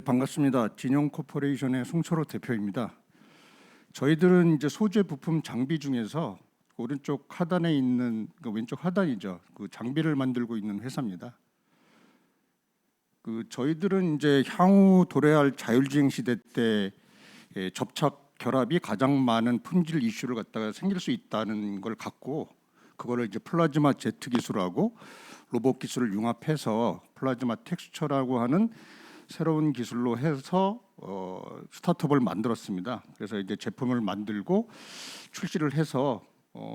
반갑습니다. 진영 코퍼레이션의 송철호 대표입니다. 저희들은 이제 소재 부품 장비 중에서 오른쪽 하단에 있는 왼쪽 하단이죠. 그 장비를 만들고 있는 회사입니다. 저희들은 이제 향후 도래할 자율주행 시대 때 접착 결합이 가장 많은 품질 이슈를 갖다가 생길 수 있다는 걸 갖고 그거를 이제 플라즈마 제트 기술하고 로봇 기술을 융합해서 플라즈마 텍스처라고 하는 새로운 기술로 해서 스타트업을 만들었습니다. 그래서 이제 제품을 만들고 출시를 해서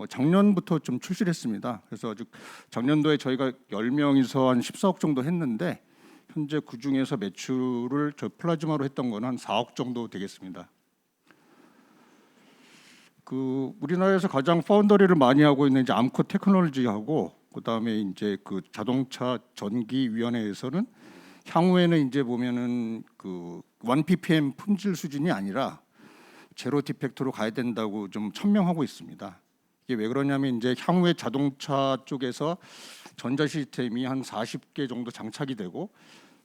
작년부터 좀 출시를 했습니다. 그래서 아직 작년도에 저희가 10명이서 한 14억 정도 했는데 현재 그 중에서 매출을 저 플라즈마로 했던 거는 한 4억 정도 되겠습니다. 우리나라에서 가장 파운더리를 많이 하고 있는 이제 암코 테크놀로지하고 그다음에 이제 그 자동차 전기 위원회에서는 향후에는 이제 보면은 1ppm 품질 수준이 아니라 제로 디펙트로 가야 된다고 좀 천명하고 있습니다. 이게 왜 그러냐면 이제 향후에 자동차 쪽에서 전자 시스템이 한 40개 정도 장착이 되고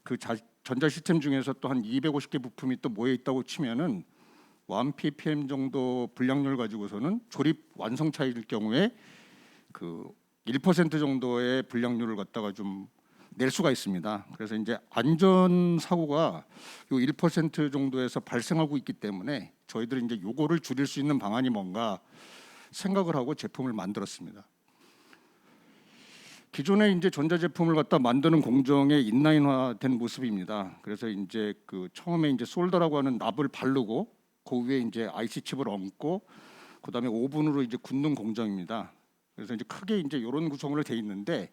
그 전자 시스템 중에서 또 한 250개 부품이 또 모여 있다고 치면은 1ppm 정도 불량률 가지고서는 조립 완성 차이일 경우에 1% 정도의 불량률을 갖다가 좀 낼 수가 있습니다. 그래서 이제 안전 사고가 요 1% 정도에서 발생하고 있기 때문에 저희들이 이제 요거를 줄일 수 있는 방안이 뭔가 생각을 하고 제품을 만들었습니다. 기존에 이제 전자 제품을 갖다 만드는 공정의 인라인화된 모습입니다. 그래서 이제 처음에 이제 솔더라고 하는 납을 바르고 그 위에 이제 IC 칩을 얹고 그다음에 오븐으로 이제 굽는 공정입니다. 그래서 이제 크게 이제 이런 구성으로 돼 있는데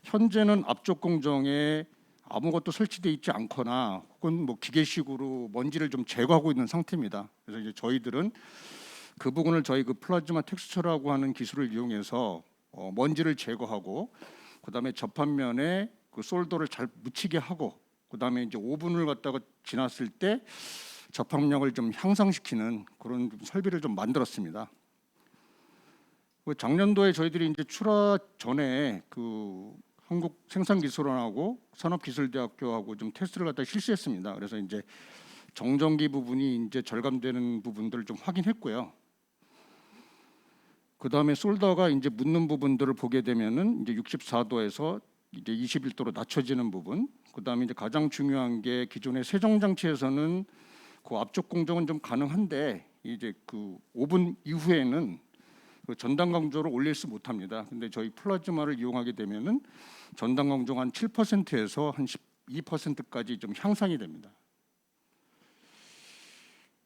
현재는 앞쪽 공정에 아무것도 설치되어 있지 않거나 혹은 뭐 기계식으로 먼지를 좀 제거하고 있는 상태입니다. 그래서 이제 저희들은 그 부분을 저희 플라즈마 텍스처라고 하는 기술을 이용해서 먼지를 제거하고 그다음에 접합면에 솔더를 잘 묻히게 하고 그다음에 이제 오븐을 갖다가 지났을 때 접합력을 좀 향상시키는 그런 설비를 좀 만들었습니다. 작년도에 저희들이 이제 출하 전에 한국생산기술원하고 산업기술대학교하고 좀 테스트를 갖다 실시했습니다. 그래서 이제 정전기 부분이 이제 절감되는 부분들을 좀 확인했고요. 그 다음에 솔더가 이제 묻는 부분들을 보게 되면은 이제 64도에서 이제 21도로 낮춰지는 부분. 그 다음에 이제 가장 중요한 게 기존의 세정 장치에서는 그 앞쪽 공정은 좀 가능한데 이제 오븐 이후에는 전단 강조를 올릴 수 못합니다. 근데 저희 플라즈마를 이용하게 되면은 전단 강조가 한 7%에서 한 12%까지 좀 향상이 됩니다.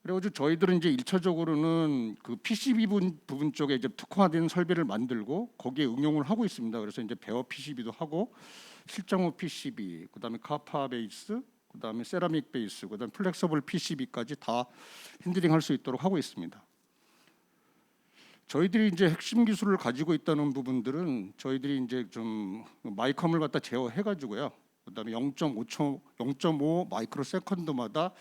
그래가지고 저희들은 이제 1차적으로는 PCB 부분 쪽에 이제 특화된 설비를 만들고 거기에 응용을 하고 있습니다. 그래서 이제 베어 PCB도 하고 실장후 PCB, 그다음에 카파 베이스, 그다음에 세라믹 베이스, 그다음에 플렉서블 PCB까지 다 핸들링할 수 있도록 하고 있습니다. 저희들이 이제 핵심 기술을 가지고 있다는 부분들은 저희들이 이제 좀 마이컴을 갖다 제어해 가지고요. 그다음에 0.5 마이크로 세컨드마다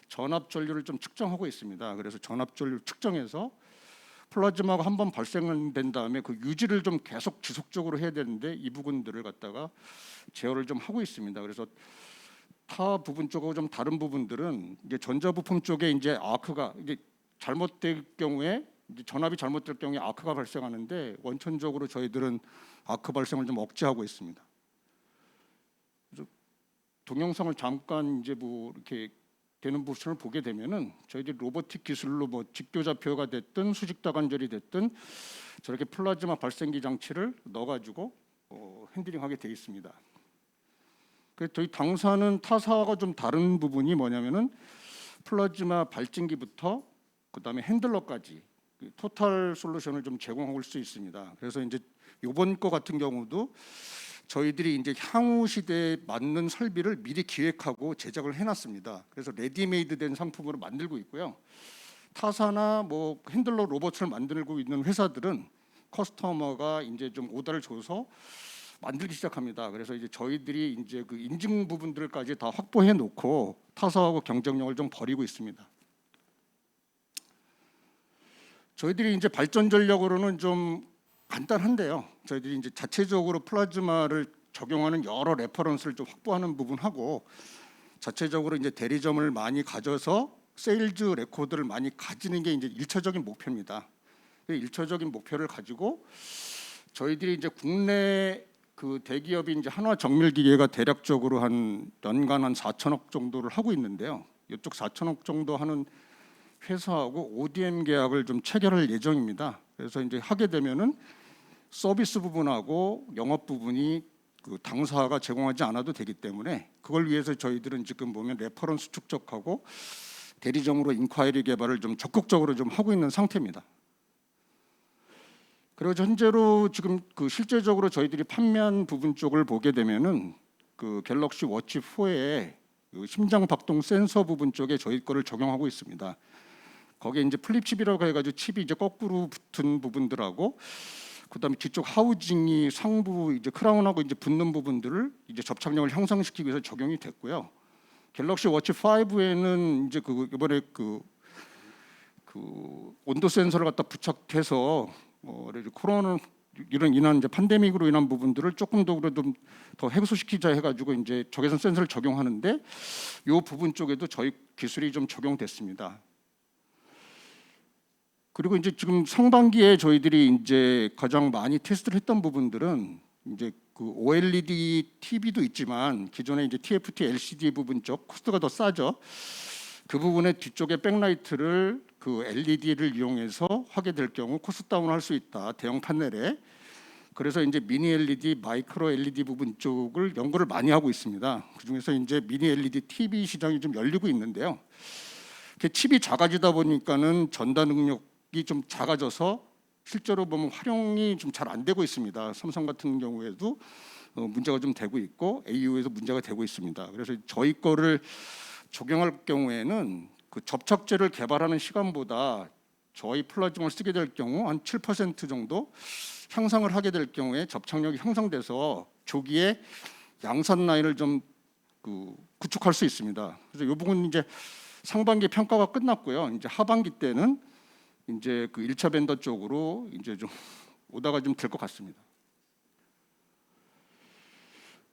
전압 전류를 좀 측정하고 있습니다. 그래서 전압 전류 측정해서 플라즈마가 한번 발생된 다음에 그 유지를 좀 계속 지속적으로 해야 되는데 이 부분들을 갖다가 제어를 좀 하고 있습니다. 그래서 타 부분 쪽하고 좀 다른 부분들은 이제 전자 부품 쪽에 이제 아크가 이제 잘못될 경우에 이제 전압이 잘못될 경우에 아크가 발생하는데 원천적으로 저희들은 아크 발생을 좀 억제하고 있습니다. 그래서 동영상을 잠깐 이제 뭐 이렇게 되는 부분을 보게 되면은 저희들이 로보틱 기술로 뭐 직교좌표가 됐든 수직다관절이 됐든 저렇게 플라즈마 발생기 장치를 넣어가지고 핸들링하게 되어 있습니다. 그래서 저희 당사는 타사와 좀 다른 부분이 뭐냐면은 플라즈마 발진기부터 그다음에 핸들러까지 토탈 솔루션을 좀 제공할 수 있습니다. 그래서 이제 이번 거 같은 경우도 저희들이 이제 향후 시대에 맞는 설비를 미리 기획하고 제작을 해놨습니다. 그래서 레디메이드된 상품으로 만들고 있고요. 타사나 뭐 핸들러 로봇을 만들고 있는 회사들은 커스터머가 이제 좀 오더를 줘서 만들기 시작합니다. 그래서 이제 저희들이 이제 인증 부분들까지 다 확보해 놓고 타사하고 경쟁력을 좀 벌이고 있습니다. 저희들이 이제 발전 전략으로는 좀 간단한데요. 저희들이 이제 자체적으로 플라즈마를 적용하는 여러 레퍼런스를 좀 확보하는 부분하고 자체적으로 이제 대리점을 많이 가져서 세일즈 레코드를 많이 가지는 게 이제 일차적인 목표입니다. 그 일차적인 목표를 가지고 저희들이 이제 국내 그 대기업이 이제 한화정밀기계가 대략적으로 한 연간 한 4천억 정도를 하고 있는데요. 이쪽 4천억 정도 하는 회사하고 ODM 계약을 좀 체결할 예정입니다. 그래서 이제 하게 되면은 서비스 부분하고 영업 부분이 그 당사가 제공하지 않아도 되기 때문에 그걸 위해서 저희들은 지금 보면 레퍼런스 축적하고 대리점으로 인콰이리 개발을 좀 적극적으로 좀 하고 있는 상태입니다. 그리고 현재로 지금 그 실제적으로 저희들이 판매한 부분 쪽을 보게 되면은 그 갤럭시 워치 4의 그 심장 박동 센서 부분 쪽에 저희 거를 적용하고 있습니다. 거기에 이제 플립 칩이라고 해가지고 칩이 이제 거꾸로 붙은 부분들하고 그다음에 뒤쪽 하우징이 상부 이제 크라운하고 이제 붙는 부분들을 이제 접착력을 향상시키기 위해서 적용이 됐고요. 갤럭시 워치 5에는 이제 그 이번에 그 온도 센서를 갖다 부착해서 코로나 이런 인한 이제 팬데믹으로 인한 부분들을 조금 더 그래도 더 해소시키자 해가지고 이제 적외선 센서를 적용하는데 이 부분 쪽에도 저희 기술이 좀 적용됐습니다. 그리고 이제 지금 상반기에 저희들이 이제 가장 많이 테스트를 했던 부분들은 이제 그 OLED TV도 있지만 기존에 이제 TFT LCD 부분 쪽 코스트가 더 싸죠. 그 부분의 뒤쪽에 백라이트를 그 LED를 이용해서 하게 될 경우 코스트 다운을 할 수 있다. 대형 판넬에. 그래서 이제 미니 LED, 마이크로 LED 부분 쪽을 연구를 많이 하고 있습니다. 그중에서 이제 미니 LED TV 시장이 좀 열리고 있는데요. 칩이 작아지다 보니까는 전달 능력이 좀 작아져서 실제로 보면 활용이 좀 잘 안 되고 있습니다. 삼성 같은 경우에도 문제가 좀 되고 있고 AU에서 문제가 되고 있습니다. 그래서 저희 거를 적용할 경우에는 그 접착제를 개발하는 시간보다 저희 플라즈마를 쓰게 될 경우 한 7% 정도 향상을 하게 될 경우에 접착력이 향상돼서 조기에 양산 라인을 좀 구축할 수 있습니다. 그래서 이 부분 이제 상반기 평가가 끝났고요. 이제 하반기 때는 이제 그 1차 벤더 쪽으로 이제 좀 오다가 좀 될 것 같습니다.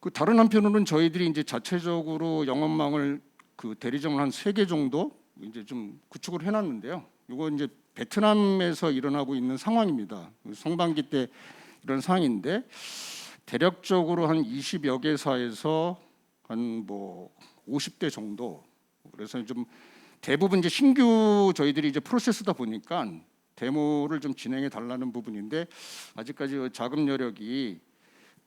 그 다른 한편으로는 저희들이 이제 자체적으로 영업망을 그 대리점을 한 3개 정도 이제 좀 구축을 해놨는데요. 이거 이제 베트남에서 일어나고 있는 상황입니다. 상반기 때 이런 상황인데 대략적으로 한 20여 개사에서 한 뭐 50대 정도. 그래서 좀 대부분 이제 신규 저희들이 이제 프로세스다 보니까 데모를 좀 진행해 달라는 부분인데 아직까지 자금 여력이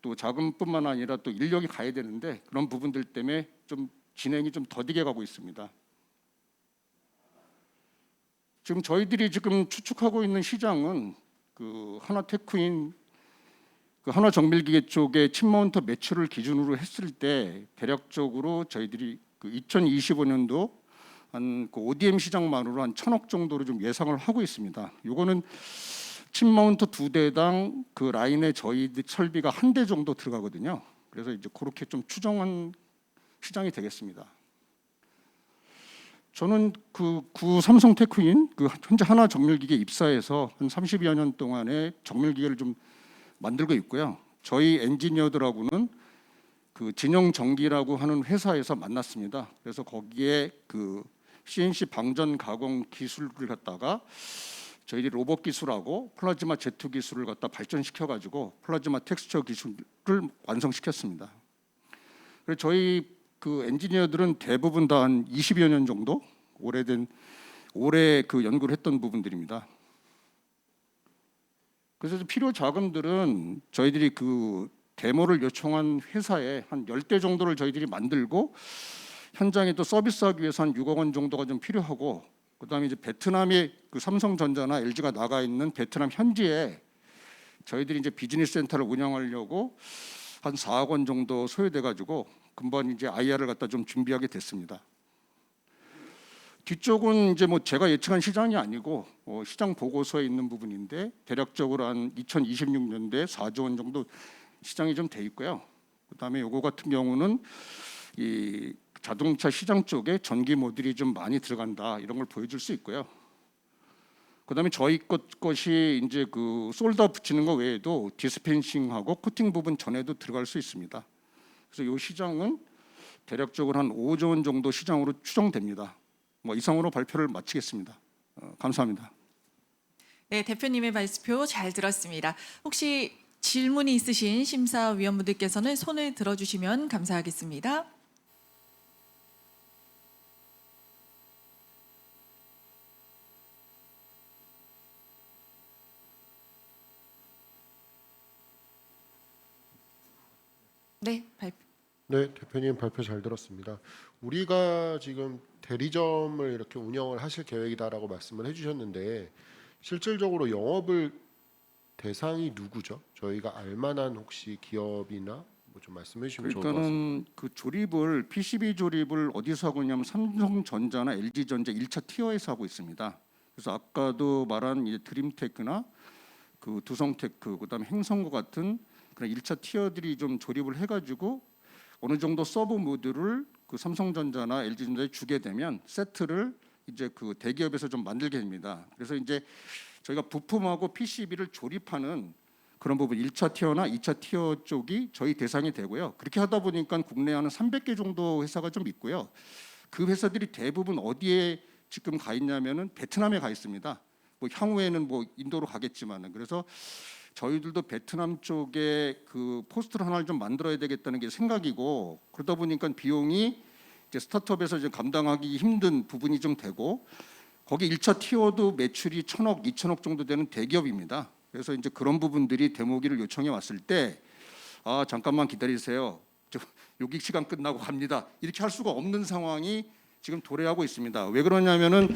또 자금뿐만 아니라 또 인력이 가야 되는데 그런 부분들 때문에 좀 진행이 좀 더디게 가고 있습니다. 지금 저희들이 지금 추측하고 있는 시장은 그 하나테크인 그 한화정밀기계 쪽에 칩마운터 매출을 기준으로 했을 때 대략적으로 저희들이 그 2025년도 한 그 ODM 시장만으로 한 1,000억 정도로 좀 예상을 하고 있습니다. 이거는 칩마운터 2대당 그 라인에 저희 설비가 1대 정도 들어가거든요. 그래서 이제 그렇게 좀 추정한 시장이 되겠습니다. 저는 그 구 삼성테크인 그 현재 한화정밀기계 입사해서 한 30여 년 동안의 정밀기계를 좀 만들고 있고요. 저희 엔지니어들하고는 그 진영전기라고 하는 회사에서 만났습니다. 그래서 거기에 그 CNC 방전 가공 기술을 갖다가 저희들이 로봇 기술하고 플라즈마 제트 기술을 갖다 발전시켜 가지고 플라즈마 텍스처 기술을 완성시켰습니다. 그래서 저희 그 엔지니어들은 대부분 다 한 20여 년 정도 올해 그 연구를 했던 부분들입니다. 그래서 필요 자금들은 저희들이 그 데모를 요청한 회사에 한 10대 정도를 저희들이 만들고 현장에 또 서비스하기 위해서 한 6억 원 정도가 좀 필요하고 그다음에 이제 베트남에 그 삼성전자나 LG가 나가 있는 베트남 현지에 저희들이 이제 비즈니스 센터를 운영하려고 한 4억 원 정도 소요돼 가지고 금방 이제 IR을 갖다 좀 준비하게 됐습니다. 뒤쪽은 이제 뭐 제가 예측한 시장이 아니고 시장 보고서에 있는 부분인데 대략적으로 한 2026년도에 4조 원 정도 시장이 좀 돼 있고요. 그다음에 요거 같은 경우는 이 자동차 시장 쪽에 전기 모듈이 좀 많이 들어간다 이런 걸 보여줄 수 있고요. 그다음에 저희 것이 이제 그 솔더 붙이는 거 외에도 디스펜싱하고 코팅 부분 전에도 들어갈 수 있습니다. 그래서 이 시장은 대략적으로 한 5조 원 정도 시장으로 추정됩니다. 뭐 이상으로 발표를 마치겠습니다. 감사합니다. 네, 대표님의 발표 잘 들었습니다. 혹시 질문이 있으신 심사위원분들께서는 손을 들어주시면 감사하겠습니다. 네, 발표. 네, 대표님 발표 잘 들었습니다. 우리가 지금 대리점을 이렇게 운영을 하실 계획이다라고 말씀을 해주셨는데 실질적으로 영업을 대상이 누구죠? 저희가 알만한 혹시 기업이나 뭐 좀 말씀해 주시면 좋을 것 같습니다. 일단은 그 조립을 PCB 조립을 어디서 하고 있냐면 삼성전자나 LG전자 1차 티어에서 하고 있습니다. 그래서 아까도 말한 이제 드림테크나 그 두성테크 그다음에 행성과 같은 그런 1차 티어들이 좀 조립을 해가지고 어느 정도 서브 모듈을 그 삼성전자나 LG전자에 주게 되면 세트를 이제 그 대기업에서 좀 만들게 됩니다. 그래서 이제 저희가 부품하고 PCB를 조립하는 그런 부분 1차 티어나 2차 티어 쪽이 저희 대상이 되고요. 그렇게 하다 보니까 국내에 한 300개 정도 회사가 좀 있고요. 그 회사들이 대부분 어디에 지금 가 있냐면은 베트남에 가 있습니다. 뭐 향후에는 뭐 인도로 가겠지만은 그래서 저희들도 베트남 쪽에 그 포스트를 하나를 좀 만들어야 되겠다는 게 생각이고 그러다 보니까 비용이 이제 스타트업에서 이제 감당하기 힘든 부분이 좀 되고 거기 1차 티어도 매출이 1,000억, 2,000억 정도 되는 대기업입니다. 그래서 이제 그런 부분들이 데모기를 요청해 왔을 때 아 잠깐만 기다리세요. 저 여기 시간 끝나고 갑니다. 이렇게 할 수가 없는 상황이 지금 도래하고 있습니다. 왜 그러냐면은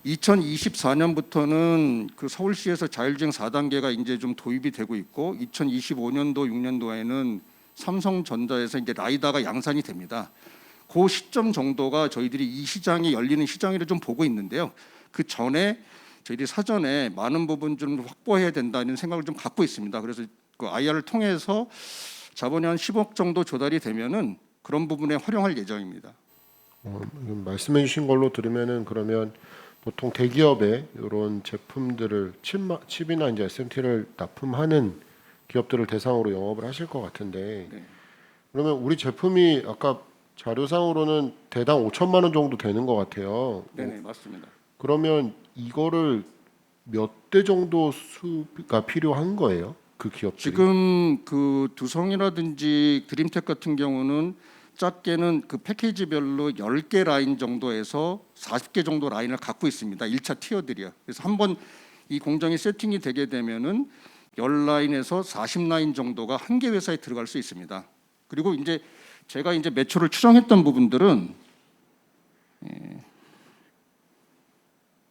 2024년부터는 그 서울시에서 자율주행 4단계가 이제 좀 도입이 되고 있고 2025년도 6년도에는 삼성전자에서 이제 라이다가 양산이 됩니다. 그 시점 정도가 저희들이 이 시장이 열리는 시장이라 좀 보고 있는데요. 그 전에 저희들이 사전에 많은 부분 좀 확보해야 된다는 생각을 좀 갖고 있습니다. 그래서 그 IR을 통해서 자본이 한 10억 정도 조달이 되면은 그런 부분에 활용할 예정입니다. 말씀해 주신 걸로 들으면은 그러면 보통 대기업에 이런 제품들을 칩이나 이제 SMT를 납품하는 기업들을 대상으로 영업을 하실 것 같은데 네. 그러면 우리 제품이 아까 자료상으로는 대당 5천만 원 정도 되는 것 같아요. 네네 맞습니다. 그러면 이거를 몇 대 정도 수가 필요한 거예요? 그 기업들이? 지금 그 두성이라든지 드림텍 같은 경우는 작게는 그 패키지별로 10개 라인 정도에서 40개 정도 라인을 갖고 있습니다. 1차 티어들이요. 그래서 한번 이 공정이 세팅이 되게 되면은 10라인에서 40라인 정도가 한 개 회사에 들어갈 수 있습니다. 그리고 이제 제가 이제 매출을 추정했던 부분들은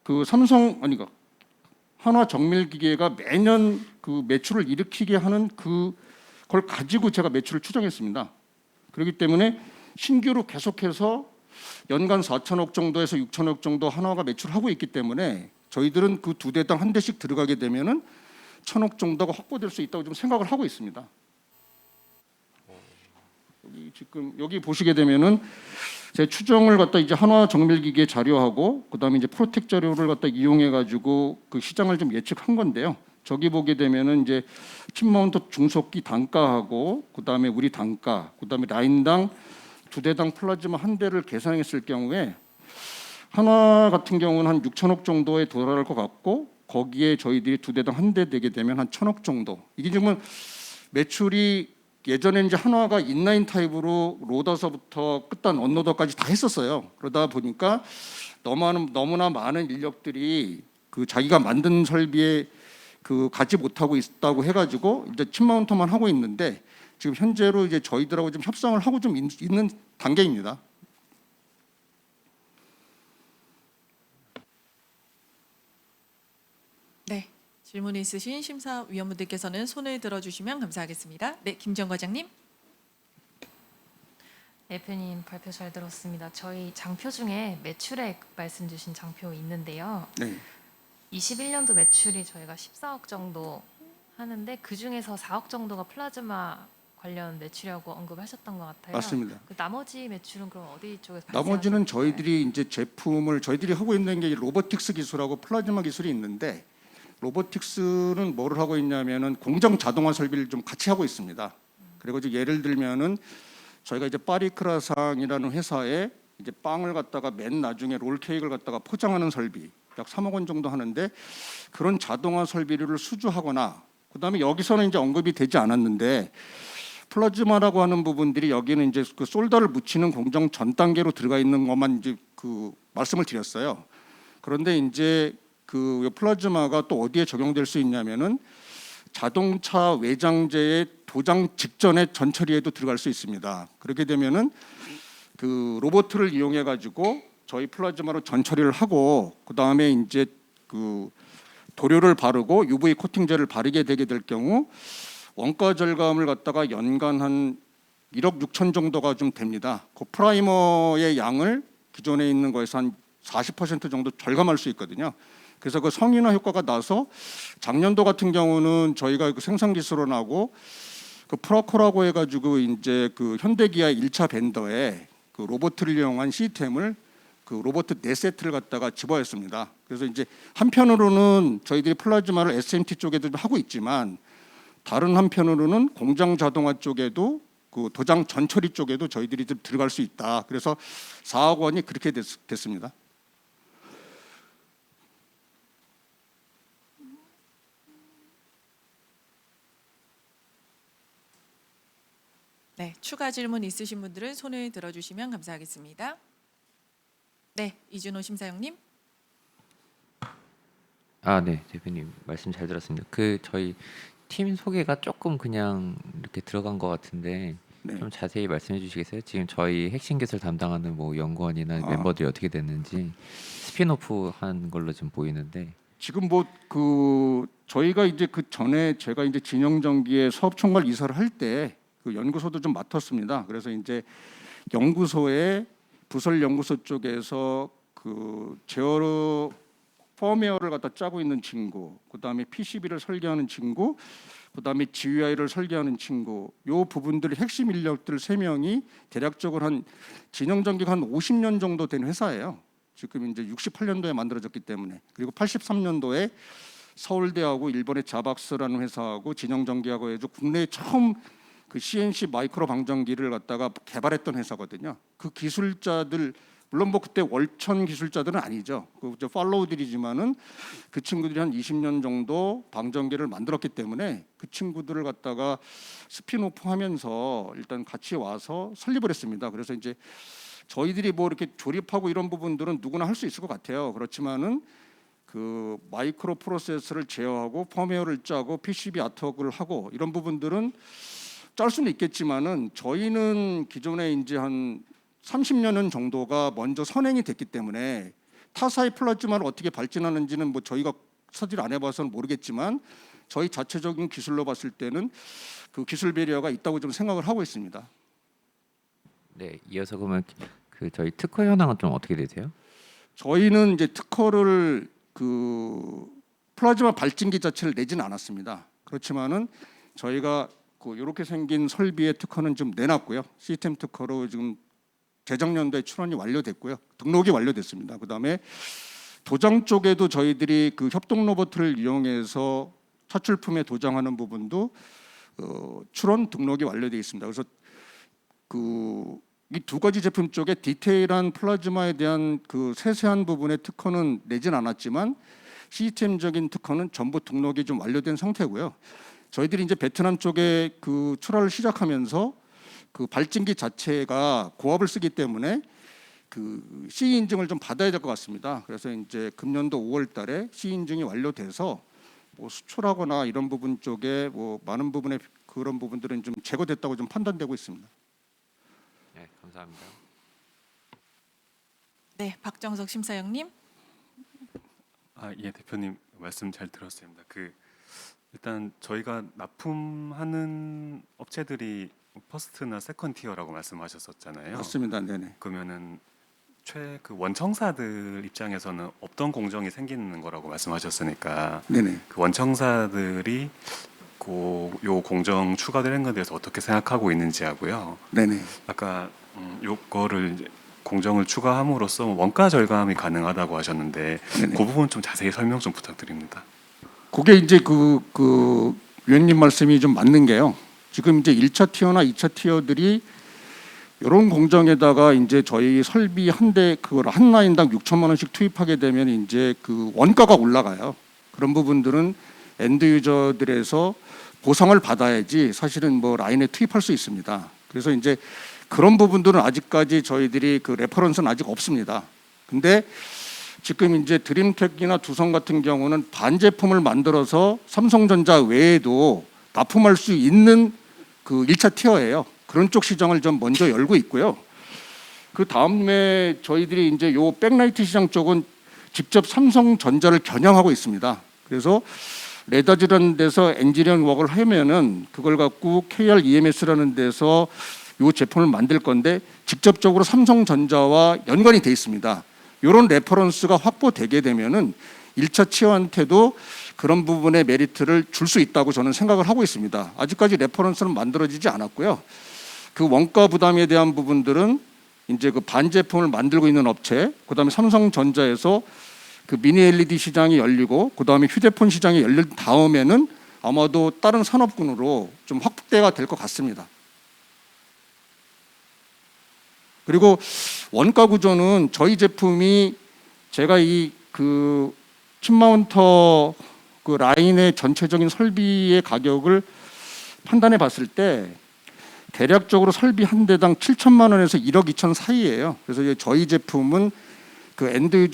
그 삼성 아니가 한화정밀기계가 매년 그 매출을 일으키게 하는 그걸 가지고 제가 매출을 추정했습니다. 그렇기 때문에 신규로 계속해서 연간 4천억 정도에서 6천억 정도 한화가 매출하고 있기 때문에 저희들은 그 두 대당 한 대씩 들어가게 되면은 1,000억 정도가 확보될 수 있다고 좀 생각을 하고 있습니다. 여기 지금 여기 보시게 되면은 제 추정을 갖다 이제 한화정밀기계 자료하고 그다음에 이제 프로텍 자료를 갖다 이용해 가지고 그 시장을 좀 예측한 건데요. 저기 보게 되면은 이제 칩 마운트 중속기 단가하고 그다음에 우리 단가, 그다음에 라인당 두 대당 플라즈마 한 대를 계산했을 경우에 하나 같은 경우는 한 6천억 정도에 도달할 것 같고 거기에 저희들이 두 대당 한 대 되게 되면 한 1,000억 정도. 이게 지금 매출이 예전에 이제 한화가 인라인 타입으로 로더서부터 끝단 언로더까지 다 했었어요. 그러다 보니까 너무나 많은 인력들이 그 자기가 만든 설비에 그 가지 못하고 있다고 해가지고 이제 칩 마운터만 하고 있는데 지금 현재로 이제 저희들하고 좀 협상을 하고 좀 있는 단계입니다. 네, 질문 있으신 심사위원분들께서는 손을 들어주시면 감사하겠습니다. 네, 김지영 과장님. 대표님 발표 잘 들었습니다. 저희 장표 중에 매출액 말씀 주신 장표 있는데요. 네. 21년도 매출이 저희가 14억 정도 하는데 그 중에서 4억 정도가 플라즈마 관련 매출이라고 언급하셨던 것 같아요. 맞습니다. 그 나머지 매출은 그럼 어디 쪽에서 나머지는 발생하는 저희들이 이제 제품을 저희들이 하고 있는 게 로보틱스 기술하고 플라즈마 기술이 있는데 로보틱스는 뭐를 하고 있냐면은 공정 자동화 설비를 좀 같이 하고 있습니다. 그리고 이제 예를 들면은 저희가 이제 파리크라상이라는 회사에 이제 빵을 갖다가 맨 나중에 롤 케이크를 갖다가 포장하는 설비 약 3억 원 정도 하는데 그런 자동화 설비를 수주하거나 그다음에 여기서는 이제 언급이 되지 않았는데 플라즈마라고 하는 부분들이 여기는 이제 그 솔더를 묻히는 공정 전 단계로 들어가 있는 것만 이제 그 말씀을 드렸어요. 그런데 이제 그 플라즈마가 또 어디에 적용될 수 있냐면은 자동차 외장재의 도장 직전에 전처리에도 들어갈 수 있습니다. 그렇게 되면은 그 로봇을 이용해 가지고 저희 플라즈마로 전처리를 하고 그 다음에 이제 그 도료를 바르고 UV 코팅제를 바르게 되게 될 경우 원가 절감을 갖다가 연간 한 1억 6천 정도가 좀 됩니다. 그 프라이머의 양을 기존에 있는 거에서 한 40% 정도 절감할 수 있거든요. 그래서 그 성인화 효과가 나서 작년도 같은 경우는 저희가 그 생산 기술을 하고 그 프라코라고 해가지고 이제 그 현대기아 1차 벤더에 그 로봇을 이용한 시스템을 그 로봇 4세트를 갖다가 집어했습니다. 그래서 이제 한편으로는 저희들이 플라즈마를 SMT 쪽에도 좀 하고 있지만 다른 한편으로는 공장 자동화 쪽에도 그 도장 전처리 쪽에도 저희들이 좀 들어갈 수 있다. 그래서 4억 원이 그렇게 됐습니다. 네, 추가 질문 있으신 분들은 손을 들어주시면 감사하겠습니다. 네, 이준호 심사위원님. 네, 대표님 말씀 잘 들었습니다. 그 저희 팀 소개가 조금 그냥 이렇게 들어간 것 같은데 네. 좀 자세히 말씀해 주시겠어요? 지금 저희 핵심 기술 담당하는 뭐 연구원이나 멤버들이 어떻게 됐는지 스피노프 한 걸로 좀 보이는데 지금 뭐 그 저희가 이제 그 전에 제가 이제 진영전기의 사업총괄 이사를 할 때 그 연구소도 좀 맡았습니다. 그래서 이제 연구소에 부설 연구소 쪽에서 그 제어 펌웨어를 갖다 짜고 있는 친구, 그다음에 PCB를 설계하는 친구, 그다음에 GUI를 설계하는 친구, 요 부분들이 핵심 인력들 3명이 대략적으로 한 진영전기가 한 50년 정도 된 회사예요. 지금 이제 68년도에 만들어졌기 때문에. 그리고 83년도에 서울대하고 일본의 자박스라는 회사하고 진영전기하고 해서 국내에 처음 그 CNC 마이크로 방전기를 갖다가 개발했던 회사거든요. 그 기술자들 물론 뭐 그때 월천 기술자들은 아니죠. 그 이제 팔로우들이지만은 그 친구들이 한 20년 정도 방전기를 만들었기 때문에 그 친구들을 갖다가 스피노프하면서 일단 같이 와서 설립을 했습니다. 그래서 이제 저희들이 뭐 이렇게 조립하고 이런 부분들은 누구나 할 수 있을 것 같아요. 그렇지만은 그 마이크로 프로세서를 제어하고 펌웨어를 짜고 PCB 아트웍을 하고 이런 부분들은 짤 수는 있겠지만은 저희는 기존에 이제 한 30년 정도가 먼저 선행이 됐기 때문에 타사의 플라즈마를 어떻게 발전하는지는 뭐 저희가 스터디를 안 해봐서는 모르겠지만 저희 자체적인 기술로 봤을 때는 그 기술 배려가 있다고 좀 생각을 하고 있습니다. 네, 이어서 그러면 그 저희 특허 현황은 좀 어떻게 되세요? 저희는 이제 특허를 그 플라즈마 발진기 자체를 내지는 않았습니다. 그렇지만은 저희가 그 이렇게 생긴 설비의 특허는 좀 내놨고요. 시스템 특허로 지금 재작년도에 출원이 완료됐고요. 등록이 완료됐습니다. 그다음에 도장 쪽에도 저희들이 그 협동 로봇을 이용해서 차출품에 도장하는 부분도 출원 등록이 완료되어 있습니다. 그래서 그 이 두 가지 제품 쪽에 디테일한 플라즈마에 대한 그 세세한 부분의 특허는 내진 않았지만 시스템적인 특허는 전부 등록이 좀 완료된 상태고요. 저희들이 이제 베트남 쪽에 그 출하를 시작하면서 그 발진기 자체가 고압을 쓰기 때문에 그 CE 인증을 좀 받아야 될 것 같습니다. 그래서 이제 금년도 5월달에 CE 인증이 완료돼서 뭐 수출하거나 이런 부분 쪽에 뭐 많은 부분의 그런 부분들은 좀 제거됐다고 좀 판단되고 있습니다. 네, 감사합니다. 네, 박정석 심사위원님. 예, 대표님 말씀 잘 들었습니다. 그 일단 저희가 납품하는 업체들이 퍼스트나 세컨 티어라고 말씀하셨었잖아요. 맞습니다. 네네. 그러면은 그 원청사들 입장에서는 없던 공정이 생기는 거라고 말씀하셨으니까 네네. 그 원청사들이 요 공정 추가되는 것에 대해서 어떻게 생각하고 있는지 하고요. 네네. 아까 요거를 이제 공정을 추가함으로써 원가 절감이 가능하다고 하셨는데 네네. 그 부분 좀 자세히 설명 좀 부탁드립니다. 그게 이제 그 위원님 말씀이 좀 맞는 게요. 지금 이제 1차 티어나 2차 티어들이 이런 공정에다가 이제 저희 설비 한 대 그걸 한 라인당 6천만 원씩 투입하게 되면 이제 그 원가가 올라가요. 그런 부분들은 엔드 유저들에서 보상을 받아야지 사실은 뭐 라인에 투입할 수 있습니다. 그래서 이제 그런 부분들은 아직까지 저희들이 그 레퍼런스는 아직 없습니다. 근데 지금 이제 드림텍이나 두성 같은 경우는 반제품을 만들어서 삼성전자 외에도 납품할 수 있는 그 1차 티어예요. 그런 쪽 시장을 좀 먼저 열고 있고요. 그 다음에 저희들이 이제 요 백라이트 시장 쪽은 직접 삼성전자를 겨냥하고 있습니다. 그래서 레다즈라는 데서 엔지니어링 웍을 하면은 그걸 갖고 KR EMS라는 데서 요 제품을 만들 건데 직접적으로 삼성전자와 연관이 돼 있습니다. 이런 레퍼런스가 확보되게 되면은 1차 티어한테도 그런 부분의 메리트를 줄 수 있다고 저는 생각을 하고 있습니다. 아직까지 레퍼런스는 만들어지지 않았고요. 그 원가 부담에 대한 부분들은 이제 그 반제품을 만들고 있는 업체, 그다음에 삼성전자에서 그 미니 LED 시장이 열리고 그다음에 휴대폰 시장이 열린 다음에는 아마도 다른 산업군으로 좀 확대가 될 것 같습니다. 그리고 원가 구조는 저희 제품이 제가 이 그 칩마운터 그 라인의 전체적인 설비의 가격을 판단해 봤을 때 대략적으로 설비 한 대당 7천만 원에서 1억 2천 사이예요. 그래서 이제 저희 제품은 그 엔드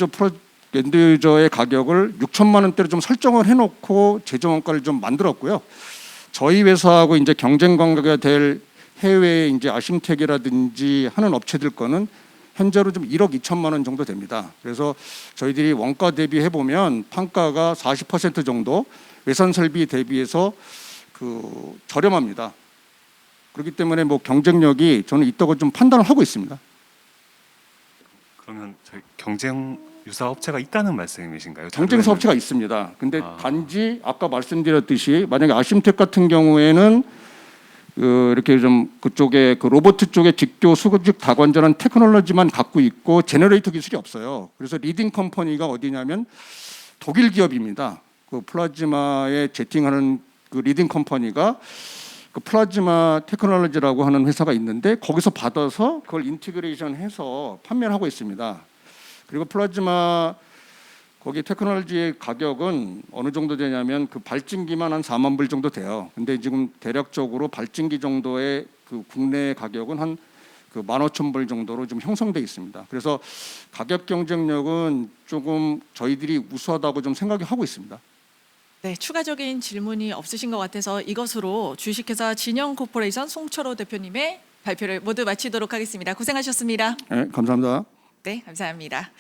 유저의 가격을 6천만 원대로 좀 설정을 해놓고 제조 원가를 좀 만들었고요. 저희 회사하고 이제 경쟁 관계가 될 해외 이제 아심텍이라든지 하는 업체들 거는 현재로 좀 1억 2천만 원 정도 됩니다. 그래서 저희들이 원가 대비해 보면 판가가 40% 정도 외산 설비 대비해서 그 저렴합니다. 그렇기 때문에 뭐 경쟁력이 저는 있다고 좀 판단을 하고 있습니다. 그러면 저희 경쟁 유사 업체가 있다는 말씀이신가요? 경쟁사 업체가 있습니다. 근데 단지 아까 말씀드렸듯이 만약에 아심텍 같은 경우에는 이렇게 좀 그쪽에 그 로봇 쪽에 직교 수직 다관절한 테크놀로지만 갖고 있고 제너레이터 기술이 없어요. 그래서 리딩 컴퍼니가 어디냐면 독일 기업입니다. 그 플라즈마에 제팅하는 그 리딩 컴퍼니가 그 플라즈마 테크놀로지라고 하는 회사가 있는데 거기서 받아서 그걸 인티그레이션해서 판매를 하고 있습니다. 그리고 플라즈마 거기 테크놀로지의 가격은 어느 정도 되냐면 그 발진기만 한 4만 불 정도 돼요. 근데 지금 대략적으로 발진기 정도의 그 국내 가격은 한 그 15,000불 정도로 좀 형성돼 있습니다. 그래서 가격 경쟁력은 조금 저희들이 우수하다고 좀 생각이 하고 있습니다. 네, 추가적인 질문이 없으신 것 같아서 이것으로 주식회사 진영코퍼레이션 송철호 대표님의 발표를 모두 마치도록 하겠습니다. 고생하셨습니다. 네, 감사합니다. 네, 감사합니다.